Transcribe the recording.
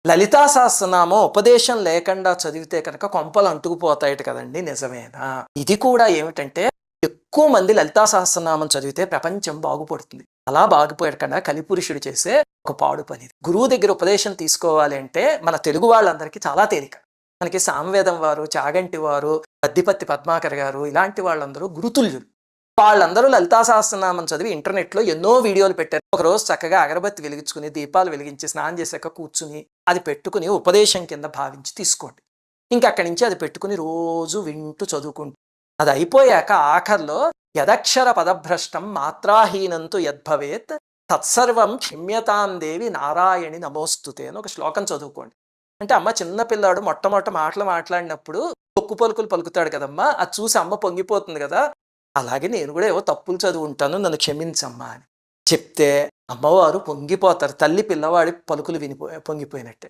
లలితా సహస్రనామం ఉపదేశం లేకుండా చదివితే కనుక కొంపలు అంటుకుపోతాయట కదండి, నిజమేనా? ఇది కూడా ఏమిటంటే, ఎక్కువ మంది లలితా సహస్రనామం చదివితే ప్రపంచం బాగుపడుతుంది. అలా బాగుపడకుండా కలిపురుషుడు చేసే ఒక పాడు పని. గురువు దగ్గర ఉపదేశం తీసుకోవాలి అంటే మన తెలుగు వాళ్ళందరికీ చాలా తేలిక. మనకి సామవేదం వారు, చాగంటి వారు, పద్దిపత్తి పద్మాకర్ గారు ఇలాంటి వాళ్ళందరూ గురుతుల్యులు. వాళ్ళందరూ లలితా సహస్రనామం చదివి ఇంటర్నెట్‌లో ఎన్నో వీడియోలు పెట్టారు. ఒకరోజు చక్కగా అగరబత్తి వెలిగించుకుని, దీపాలు వెలిగించి, స్నానం చేశాక కూర్చుని, అది పెట్టుకుని ఉపదేశం కింద భావించి తీసుకోండి. అక్కడి నుంచి అది పెట్టుకుని రోజు వింటూ చదువుకుంటూ, అది అయిపోయాక ఆఖర్లో యదక్షర పదభ్రష్టం మాత్రాహీనంతు యద్భవేత్ తత్సర్వం క్షమ్యతాం దేవి నారాయణి నమోస్తుతే అని ఒక శ్లోకం చదువుకోండి. అంటే అమ్మ చిన్న పిల్లాడు మొట్టమొదట మాటలు మాట్లాడినప్పుడు తొక్కు పలుకులు పలుకుతాడు కదమ్మా, అది చూసి అమ్మ పొంగిపోతుంది కదా, అలాగే నేను కూడా ఏవో తప్పులు చదువుంటాను, నన్ను క్షమించమ్మా అని చెప్తే అమ్మవారు పొంగిపోతారు. తల్లి పిల్లవాడి పలుకులు పొంగిపోయినట్టే.